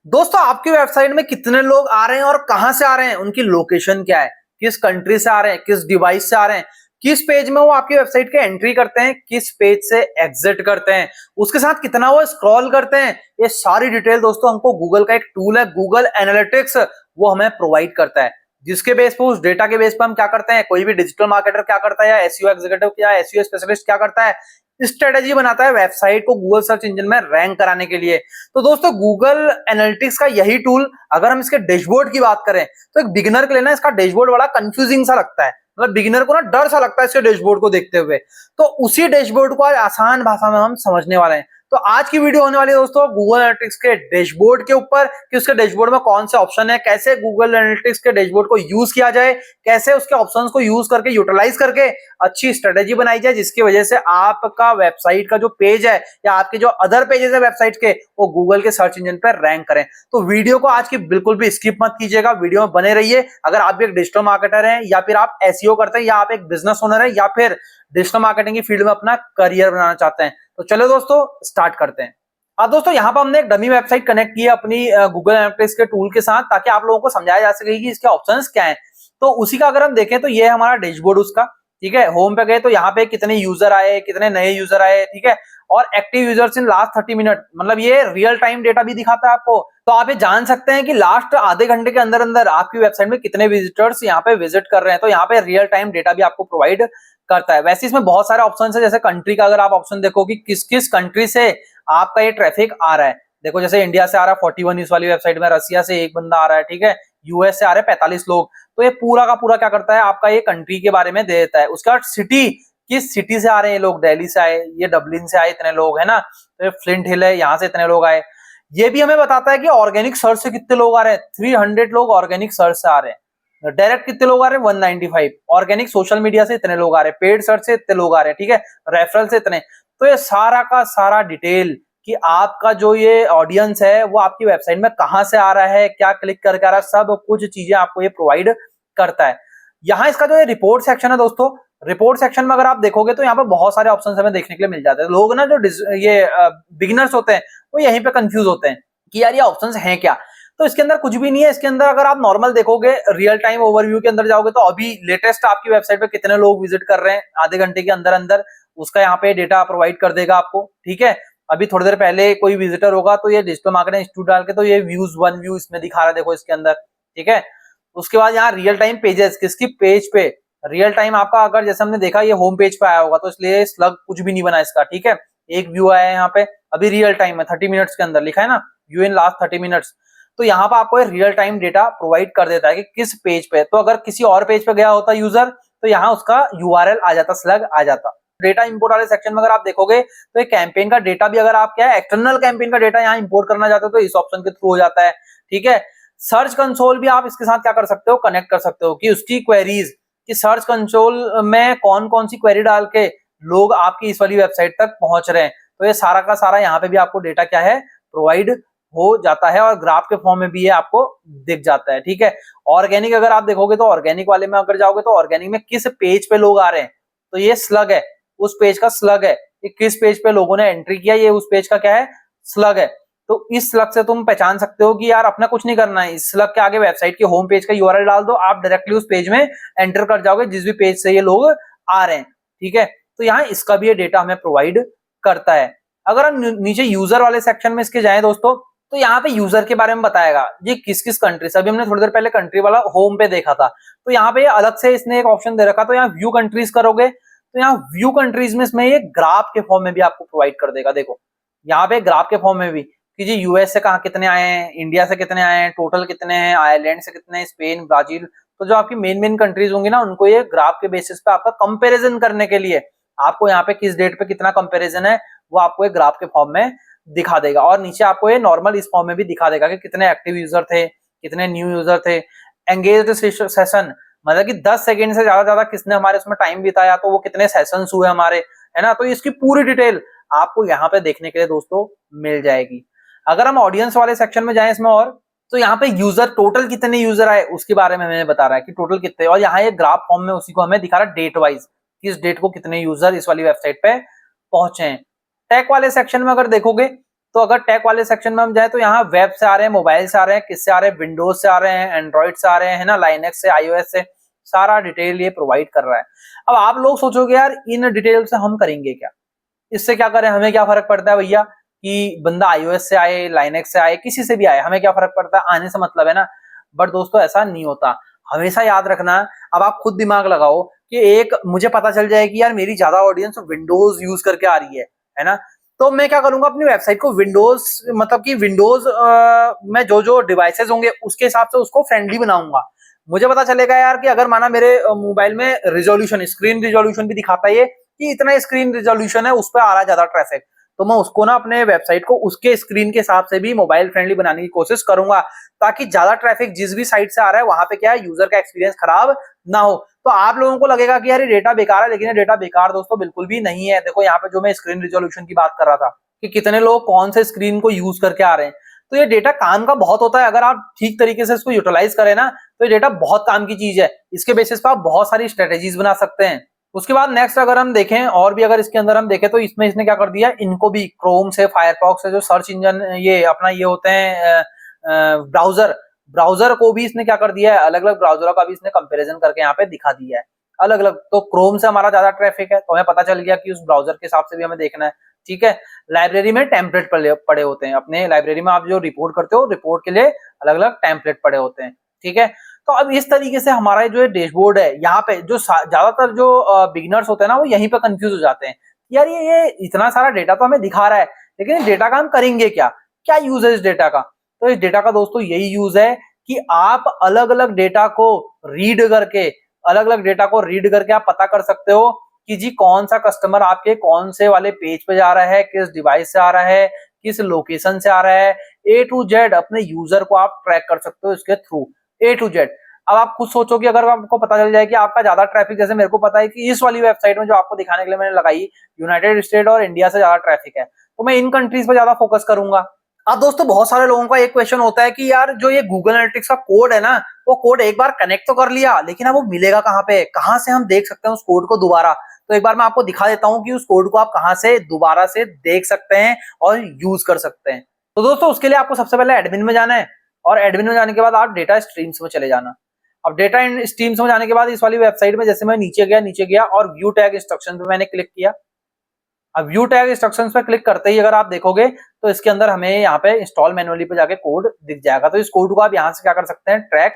दोस्तों आपकी वेबसाइट में कितने लोग आ रहे हैं और कहां से आ रहे हैं, उनकी लोकेशन क्या है, किस कंट्री से आ रहे हैं, किस डिवाइस से आ रहे हैं, किस पेज में वो आपकी वेबसाइट के एंट्री करते हैं, किस पेज से एग्जिट करते हैं, उसके साथ कितना वो स्क्रॉल करते हैं, ये सारी डिटेल दोस्तों हमको गूगल का एक टूल है गूगल एनालिटिक्स, वो हमें प्रोवाइड करता है। जिसके बेस पे, उस डेटा के बेस पे हम क्या करते हैं, कोई भी डिजिटल मार्केटर क्या करता है या एसईओ एग्जीक्यूटिव या एसईओ स्पेशलिस्ट क्या करता है, स्ट्रेटेजी बनाता है वेबसाइट को गूगल सर्च इंजन में रैंक कराने के लिए। तो दोस्तों गूगल एनालिटिक्स का यही टूल, अगर हम इसके डैशबोर्ड की बात करें तो एक बिगिनर के लिए ना इसका डैशबोर्ड बड़ा कंफ्यूजिंग सा लगता है, मतलब बिगिनर को ना डर सा लगता है इसके डैशबोर्ड को देखते हुए। तो उसी डैशबोर्ड को आज आसान भाषा में हम समझने वाले हैं। तो आज की वीडियो होने वाली है दोस्तों गूगल एनालिटिक्स के डैशबोर्ड के ऊपर, कि उसके डैशबोर्ड में कौन से ऑप्शन है, कैसे गूगल एनालिटिक्स के डैशबोर्ड को यूज किया जाए, कैसे उसके ऑप्शंस को यूज करके यूटिलाइज करके अच्छी स्ट्रेटेजी बनाई जाए, जिसकी वजह से आपका वेबसाइट का जो पेज है या आपके जो अदर पेजेस है वेबसाइट के, वो गूगल के सर्च इंजन पर रैंक करें। तो वीडियो को आज की बिल्कुल भी स्किप मत कीजिएगा, वीडियो में बने रहिए। अगर आप भी एक डिजिटल मार्केटर हैं या फिर आप एसईओ करते हैं या आप एक बिजनेस ओनर है या फिर डिजिटल मार्केटिंग की फील्ड में अपना करियर बनाना चाहते हैं, तो चलो दोस्तों स्टार्ट करते हैं। अब दोस्तों यहाँ पर हमने एक डमी वेबसाइट कनेक्ट की है अपनी गूगल एनालिटिक्स के टूल के साथ, ताकि आप लोगों को समझाया जा सके कि इसके ऑप्शंस क्या हैं। तो उसी का अगर हम देखें तो ये है हमारा डैशबोर्ड उसका, ठीक है। होम पे गए तो यहाँ पे कितने यूजर आए, कितने नए यूजर आए, ठीक है, और active users in last 30 minute, मतलब ये रियल टाइम डेटा भी दिखाता है आपको। तो आप ये जान सकते हैं कि लास्ट आधे घंटे के अंदर अंदर आपकी वेबसाइट में कितने विजिटर्स यहाँ पे विजिट कर रहे हैं। तो यहाँ पे रियल टाइम डेटा भी आपको प्रोवाइड करता है। वैसे इसमें बहुत सारे ऑप्शन है, जैसे कंट्री का अगर आप ऑप्शन देखो कि किस किस कंट्री से आपका ये ट्रैफिक आ रहा है। देखो जैसे इंडिया से आ रहा है 41 इस वाली वेबसाइट में, रसिया से एक बंदा आ रहा है, ठीक है, यूएस से आ रहे हैं 45 लोग। तो ये पूरा का पूरा क्या करता है, आपका ये कंट्री के बारे में दे देता है। उसके बाद सिटी, किस सिटी से आ रहे हैं ये लोग, दिल्ली से आए, ये डबलिन से आए इतने लोग, है ना, तो ये फ्लिंट हिल है, यहाँ से इतने लोग आए। ये भी हमें बताता है कि ऑर्गेनिक सर्च से कितने लोग आ रहे हैं, 300 लोग ऑर्गेनिक सर्च से आ रहे हैं। डायरेक्ट कितने लोग आ रहे हैं, 195। ऑर्गेनिक सोशल मीडिया से इतने लोग आ रहे हैं, पेड सर्च से इतने लोग आ रहे हैं, ठीक है, रेफरल से इतने। तो ये सारा का सारा डिटेल कि आपका जो ये ऑडियंस है वो आपकी वेबसाइट में कहां से आ रहा है, क्या क्लिक करके आ रहा है, सब कुछ चीजें आपको ये प्रोवाइड करता है। यहाँ इसका जो ये रिपोर्ट सेक्शन है दोस्तों, रिपोर्ट सेक्शन में अगर आप देखोगे तो यहाँ पे बहुत सारे ऑप्शंस हमें देखने के लिए मिल जाते हैं। लोग ना जो ये बिगिनर्स होते हैं वो यहीं पे कंफ्यूज होते हैं कि यार ये ऑप्शंस हैं क्या। तो इसके अंदर कुछ भी नहीं है। इसके अंदर अगर आप नॉर्मल देखोगे, रियल टाइम ओवरव्यू के अंदर जाओगे तो अभी लेटेस्ट आपकी वेबसाइट पे कितने लोग विजिट कर रहे हैं आधे घंटे के अंदर अंदर, उसका यहाँ पे डेटा प्रोवाइड कर देगा आपको, ठीक है। अभी थोड़ी देर पहले कोई विजिटर होगा तो ये डिजिटल मार्केटिंग इंस्टीट्यूट डाल के तो ये व्यूज 1 व्यू इसमें दिखा रहा है, देखो इसके अंदर, ठीक है। उसके बाद यहाँ रियल टाइम पेजेस, किसकी पेज पे रियल टाइम आपका, अगर जैसे हमने देखा ये होम पेज पे आया होगा तो इसलिए स्लग कुछ भी नहीं बना इसका, ठीक है। एक व्यू आया है यहाँ पे, अभी रियल टाइम है 30 मिनट्स के अंदर लिखा है ना, व्यू इन लास्ट 30 मिनट्स। तो यहाँ पर आपको रियल टाइम डेटा प्रोवाइड कर देता है कि किस पेज पे। तो अगर किसी और पेज पे गया होता यूजर तो यहाँ उसका यूआरएल आ जाता, स्लग आ जाता। डेटा इंपोर्ट वाले सेक्शन में अगर आप देखोगे तो एक कैंपेन का डेटा भी, अगर आप क्या है एक्सटर्नल कैंपेन का डेटा यहाँ इंपोर्ट करना चाहते हो तो इस ऑप्शन के थ्रू हो जाता है, ठीक है। सर्च कंसोल भी आप इसके साथ क्या कर सकते हो, कनेक्ट कर सकते हो कि उसकी क्वेरीज, कि सर्च कंसोल में कौन कौन सी क्वेरी डाल के लोग आपकी इस वाली वेबसाइट तक पहुंच रहे हैं। तो ये सारा का सारा यहाँ पे भी आपको डेटा क्या है, प्रोवाइड हो जाता है और ग्राफ के फॉर्म में भी ये आपको दिख जाता है, ठीक है। ऑर्गेनिक अगर आप देखोगे तो ऑर्गेनिक वाले में अगर जाओगे तो ऑर्गेनिक में किस पेज पे लोग आ रहे हैं, तो ये स्लग है, उस पेज का स्लग है कि किस पेज पे लोगों ने एंट्री किया, ये उस पेज का क्या है, स्लग है। तो इस स्लग से तुम पहचान सकते हो कि यार अपना कुछ नहीं करना है, इस स्लग के आगे वेबसाइट के होम पेज का यूआरएल डाल दो, आप डायरेक्टली उस पेज में एंटर कर जाओगे जिस भी पेज से ये लोग आ रहे हैं, ठीक है। तो यहाँ इसका भी ये डेटा हमें प्रोवाइड करता है। अगर हम नीचे यूजर वाले सेक्शन में इसके जाएं दोस्तों, तो यहाँ पे यूजर के बारे में बताएगा ये किस किस कंट्री से। अभी हमने थोड़ी देर पहले कंट्री वाला होम पे देखा था, तो यहाँ पे अलग से इसने एक ऑप्शन दे रखा। तो यहाँ व्यू कंट्रीज करोगे तो यहाँ व्यू कंट्रीज में इसमें ये ग्राफ के फॉर्म में भी आपको प्रोवाइड कर देगा। देखो यहाँ पे ग्राफ के फॉर्म में भी कि जी यूएस से कहाँ कितने आए हैं, इंडिया से कितने आए हैं, टोटल कितने हैं, आयरलैंड से कितने हैं, स्पेन, ब्राजील। तो जो आपकी मेन कंट्रीज होंगी ना, उनको ये ग्राफ के बेसिस पे आपका कंपेरिजन करने के लिए आपको यहाँ पे किस डेट पे कितना कंपेरिजन है वो आपको एक ग्राफ के फॉर्म में दिखा देगा। और नीचे आपको ये नॉर्मल इस फॉर्म में भी दिखा देगा कि कितने एक्टिव यूजर थे, कितने न्यू यूजर थे, एंगेज्ड सेशन, मतलब कि 10 सेकंड से ज्यादा किसने हमारे उसमें टाइम बिताया, तो वो कितने सेशंस हुए हमारे, है ना। तो इसकी पूरी डिटेल आपको यहाँ पे देखने के लिए दोस्तों मिल जाएगी। अगर हम ऑडियंस वाले सेक्शन में जाएं इसमें, और तो यहाँ पे यूजर टोटल कितने यूजर आए उसके बारे में हमें बता रहा है कि टोटल कितने, और यहाँ ये ग्राफ फॉर्म में उसी को हमें दिखा रहा है डेट वाइज, किस डेट को कितने यूजर इस वाली वेबसाइट पे पहुंचे हैं। टेक वाले सेक्शन में अगर देखोगे तो अगर टेक वाले सेक्शन में हम जाए तो यहाँ वेब से आ रहे हैं, मोबाइल से आ रहे हैं, किससे आ रहे हैं, विंडोज से आ रहे हैं, एंड्रॉइड से आ रहे हैं, है ना, लाइनेक्स से, iOS से, सारा डिटेल ये प्रोवाइड कर रहा है। अब आप लोग सोचोगे यार इन डिटेल से हम करेंगे क्या, इससे क्या करें, हमें क्या फर्क पड़ता है भैया कि बंदा iOS से आए, लाइनेक्स से आए, किसी से भी आए, हमें क्या फर्क पड़ता है, आने से मतलब है ना। बट दोस्तों ऐसा नहीं होता, हमेशा याद रखना। अब आप खुद दिमाग लगाओ कि एक मुझे पता चल जाए कि यार मेरी ज्यादा ऑडियंस विंडोज यूज करके आ रही है ना, तो मैं क्या करूंगा, अपनी वेबसाइट को विंडोज मतलब कि विंडोज में जो जो डिवाइसेस होंगे उसके हिसाब से उसको फ्रेंडली बनाऊंगा। मुझे पता चलेगा यार कि अगर माना मेरे मोबाइल में रिजोल्यूशन, स्क्रीन रिजोल्यूशन भी दिखाता है ये कि इतना स्क्रीन रिजोल्यूशन है, उस पर आ रहा है ज्यादा ट्रैफिक, तो मैं उसको ना अपने वेबसाइट को उसके स्क्रीन के हिसाब से भी मोबाइल फ्रेंडली बनाने की कोशिश करूंगा, ताकि ज्यादा ट्रैफिक जिस भी साइट से आ रहा है वहां पे क्या है, यूजर का एक्सपीरियंस खराब ना हो। तो आप लोगों को लगेगा कि यार ये डेटा बेकार है, लेकिन ये डेटा बेकार दोस्तों बिल्कुल भी नहीं है। देखो यहाँ पे जो मैं स्क्रीन रिजोल्यूशन की बात कर रहा था कि कितने लोग कौन से स्क्रीन को यूज करके आ रहे हैं, तो ये डेटा काम का बहुत होता है। अगर आप ठीक तरीके से इसको यूटिलाइज करें ना, तो ये डेटा बहुत काम की चीज है। इसके बेसिस पर आप बहुत सारी स्ट्रेटेजीज बना सकते हैं। उसके बाद नेक्स्ट अगर हम देखें और भी, अगर इसके अंदर हम देखें तो इसमें इसने क्या कर दिया, इनको भी क्रोम से, फायरफॉक्स से, जो सर्च इंजन ये अपना ये होते हैं ब्राउजर को भी इसने क्या कर दिया है, अलग अलग ब्राउजरों का भी इसने कंपैरिजन करके यहाँ पे दिखा दिया है अलग अलग। तो क्रोम से हमारा ज्यादा ट्रैफिक है तो हमें पता चल गया कि उस ब्राउजर के हिसाब से भी हमें देखना है, ठीक है। लाइब्रेरी में टेम्पलेट पड़े होते हैं, अपने लाइब्रेरी में आप जो रिपोर्ट करते हो, रिपोर्ट के लिए अलग अलग टेम्पलेट पड़े होते हैं, ठीक है। तो अब इस तरीके से हमारा जो डैशबोर्ड है, यहाँ पे जो ज्यादातर जो बिगिनर्स होते हैं ना, वो यहीं पे कंफ्यूज हो जाते हैं, यार ये इतना सारा डेटा तो हमें दिखा रहा है, लेकिन डेटा का हम करेंगे क्या, क्या यूज है इस डेटा का। तो इस डेटा का दोस्तों यही यूज है कि आप अलग अलग डेटा को रीड करके, आप पता कर सकते हो कि जी कौन सा कस्टमर आपके कौन से वाले पेज पे जा रहा है, किस डिवाइस से आ रहा है, किस लोकेशन से आ रहा है, A to Z अपने यूजर को आप ट्रैक कर सकते हो इसके थ्रू, A to Z। अब आप खुद सोचो कि अगर आपको पता चल जाए कि आपका ज्यादा ट्रैफिक, जैसे मेरे को पता है कि इस वाली वेबसाइट में जो आपको दिखाने के लिए मैंने लगाई, यूनाइटेड स्टेट और इंडिया से ज्यादा ट्रैफिक है, तो मैं इन कंट्रीज पे ज्यादा फोकस करूंगा। अब दोस्तों बहुत सारे लोगों का एक क्वेश्चन होता है कि यार जो ये गूगल एनालिटिक्स का कोड है ना, वो कोड एक बार कनेक्ट तो कर लिया, लेकिन अब वो मिलेगा कहाँ पे, कहाँ से हम देख सकते हैं उस कोड को दोबारा। तो एक बार मैं आपको दिखा देता हूं कि उस कोड को आप कहां से दोबारा से देख सकते हैं और यूज कर सकते हैं। तो दोस्तों उसके लिए आपको सबसे पहले एडमिन में जाना है, और एडमिन में जाने के बाद आप डेटा स्ट्रीम्स में चले जाना। अब डेटा स्ट्रीम्स में जाने के बाद इस वाली वेबसाइट में जैसे मैं नीचे गया और व्यू टैग इंस्ट्रक्शन पे मैंने क्लिक किया। अब व्यू टैग इंस्ट्रक्शंस पे क्लिक करते ही अगर आप देखोगे तो इसके अंदर हमें यहाँ पे इंस्टॉल मैनुअली पे जाके कोड दिख जाएगा। तो इस कोड को आप यहाँ से क्या कर सकते हैं, ट्रैक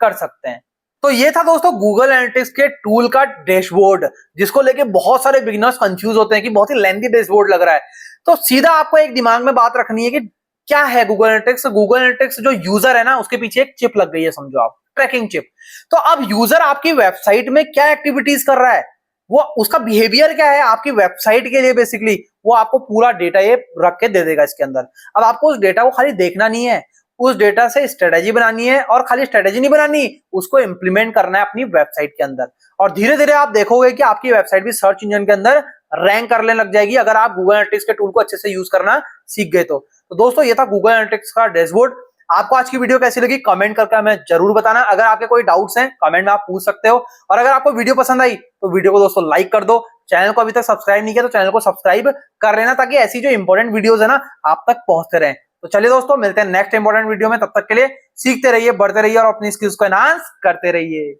कर सकते हैं। तो ये था दोस्तों गूगल एनालिटिक्स के टूल का डैशबोर्ड, जिसको लेके बहुत सारे बिगिनर्स कंफ्यूज होते हैं कि बहुत ही लेंथी डैशबोर्ड लग रहा है। तो सीधा आपको एक दिमाग में बात रखनी है कि क्या है गूगल एनालिटिक्स। गूगल एनालिटिक्स जो यूजर है ना, उसके पीछे एक चिप लग गई है, समझो आप, ट्रैकिंग चिप। तो अब यूजर आपकी वेबसाइट में क्या एक्टिविटीज कर रहा है, वो उसका बिहेवियर क्या है आपकी वेबसाइट के लिए, बेसिकली वो आपको पूरा डेटा ये रख के दे देगा इसके अंदर। अब आपको उस डेटा को खाली देखना नहीं है, उस डेटा से स्ट्रेटेजी बनानी है, और खाली स्ट्रेटेजी नहीं बनानी, उसको इंप्लीमेंट करना है अपनी वेबसाइट के अंदर। और धीरे धीरे आप देखोगे कि आपकी वेबसाइट भी सर्च इंजन के अंदर रैंक करने लग जाएगी, अगर आप गूगल एनालिटिक्स के टूल को अच्छे से यूज करना सीख गए तो। दोस्तों ये था गूगल एनालिटिक्स का डैशबोर्ड। आपको आज की वीडियो कैसी लगी कमेंट करके हमें जरूर बताना। अगर आपके कोई डाउट्स हैं कमेंट में आप पूछ सकते हो, और अगर आपको वीडियो पसंद आई तो वीडियो को दोस्तों लाइक कर दो। चैनल को अभी तक सब्सक्राइब नहीं किया तो चैनल को सब्सक्राइब कर लेना, ताकि ऐसी जो इंपॉर्टेंट वीडियोस है ना आप तक पहुंचते रहें। तो चलिए दोस्तों मिलते हैं नेक्स्ट इंपॉर्टेंट वीडियो में, तब तक के लिए सीखते रहिए, बढ़ते रहिए और अपनी स्किल्स को एनहांस करते रहिए।